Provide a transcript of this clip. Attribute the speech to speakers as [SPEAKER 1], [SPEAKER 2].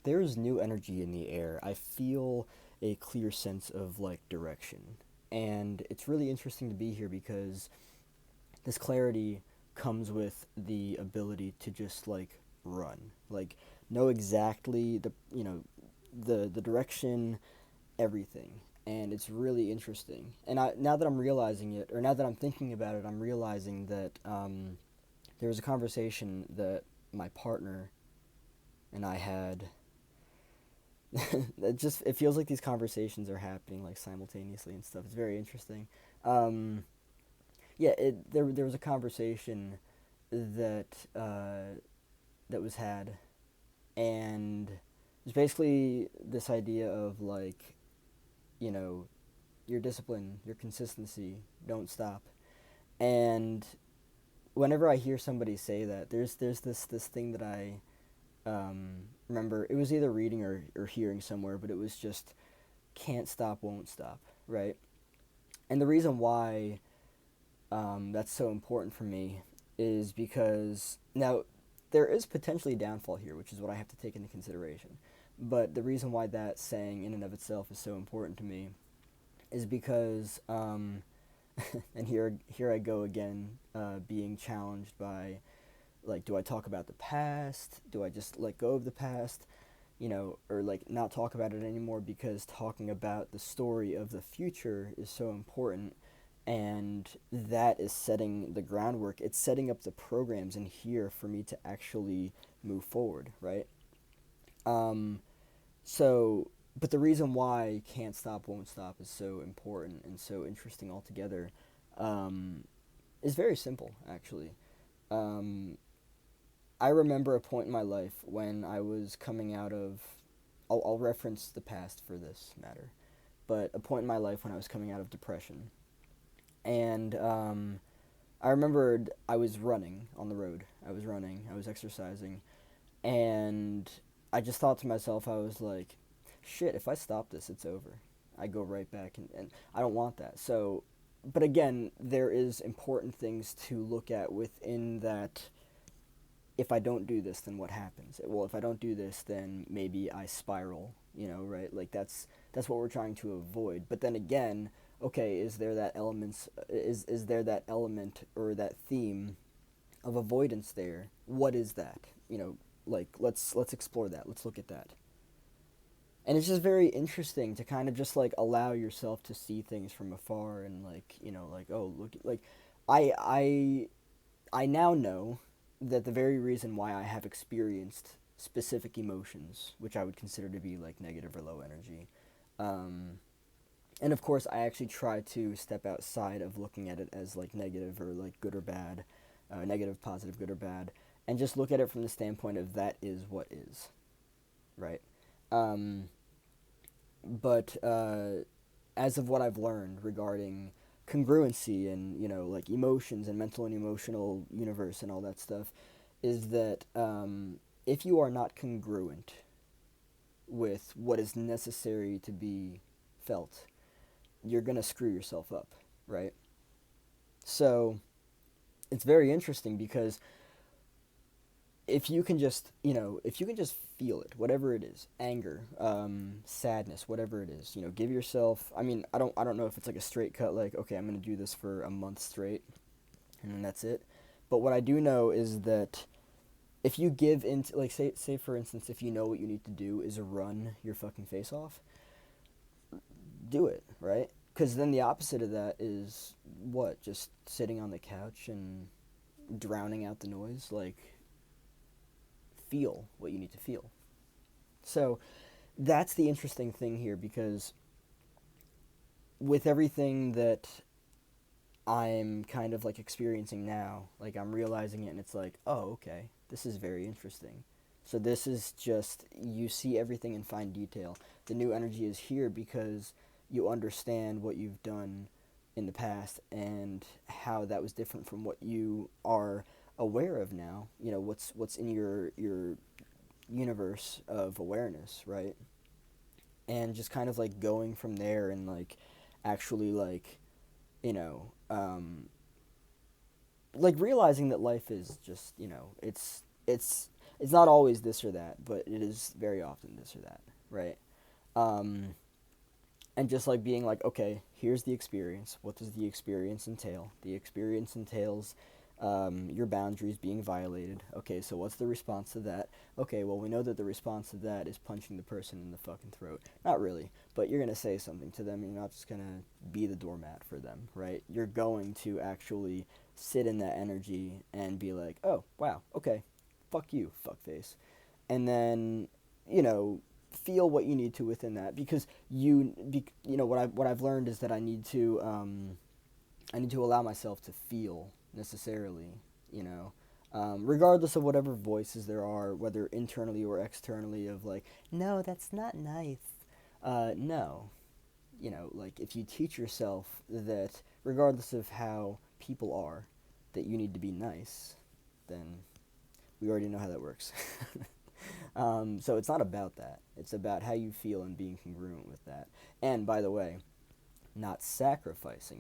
[SPEAKER 1] there's new energy in the air. I feel a clear sense of like direction. And it's really interesting to be here because this clarity comes with the ability to just like run. Like know exactly the direction, everything. And it's really interesting. And now that I'm realizing it, or now that I'm thinking about it, I'm realizing that there was a conversation that my partner and I had. It feels like these conversations are happening like simultaneously and stuff. It's very interesting. Um, yeah, there was a conversation that that was had, and it's basically this idea of like, you know, your discipline, your consistency, don't stop. And whenever I hear somebody say that, there's this thing that I remember. It was either reading or hearing somewhere, but it was just can't stop, won't stop, right? And the reason why that's so important for me is because now there is potentially a downfall here, which is what I have to take into consideration. But the reason why that saying in and of itself is so important to me is because, and here I go again, being challenged by like, do I talk about the past? Do I just let go of the past? Or like not talk about it anymore because talking about the story of the future is so important, and that is setting the groundwork. It's setting up the programs in here for me to actually move forward, right? Um, so, but the reason why can't stop, won't stop is so important and so interesting altogether um, is very simple, actually. Um, I remember a point in my life when I was coming out of. I'll reference the past for this matter, but a point in my life when I was coming out of depression. And I remembered I was running on the road. I was running, I was exercising, and I just thought to myself, I was like, shit, if I stop this, it's over. I go right back, and I don't want that. So, but again, there is important things to look at within that. If I don't do this, then what happens? Well, if I don't do this, then maybe I spiral, right? Like that's what we're trying to avoid. But then again, okay, is there that element or that theme of avoidance there? What is that? Like let's explore that. Let's look at that. And it's just very interesting to kind of just like allow yourself to see things from afar and like, like, oh, look, like I I I now know that the very reason why I have experienced specific emotions, which I would consider to be like negative or low energy, um, and of course, I actually try to step outside of looking at it as like negative or like good or bad, negative, positive, good or bad, and just look at it from the standpoint of that is what is, right? Um, but as of what I've learned regarding congruency and like emotions and mental and emotional universe and all that stuff, is that if you are not congruent with what is necessary to be felt, you're gonna screw yourself up, right? So it's very interesting because if you can just feel it, whatever it is, anger, sadness, whatever it is, give yourself. I mean, I don't know if it's like a straight cut, like, okay, I'm gonna do this for a month straight, and then that's it. But what I do know is that if you give into, like, say for instance, if you know what you need to do is run your fucking face off, do it, right? Because then the opposite of that is what? Just sitting on the couch and drowning out the noise. Like, feel what you need to feel. So that's the interesting thing here because with everything that I'm kind of like experiencing now, like I'm realizing it and it's like, oh, okay, this is very interesting. So this is just, you see everything in fine detail. The new energy is here because you understand what you've done in the past and how that was different from what you are aware of now. What's in your universe of awareness, right? And just kind of like going from there and like actually like you know like realizing that life is just it's It's not always this or that, but it is very often this or that, right? Um, and just like being like, okay, here's the experience. What does the experience entail? The experience entails your boundaries being violated. Okay, so what's the response to that? Okay, well, we know that the response to that is punching the person in the fucking throat. Not really, but you're going to say something to them. You're not just going to be the doormat for them, right? You're going to actually sit in that energy and be like, oh, wow, okay, fuck you, fuckface. And then, you know, feel what you need to within that, because you know what I've learned is that I need to allow myself to feel necessarily, you know, regardless of whatever voices there are, whether internally or externally, of like, no, that's not nice. No, you know, like if you teach yourself that regardless of how people are, that you need to be nice, then we already know how that works. So it's not about that. It's about how you feel and being congruent with that. And by the way, not sacrificing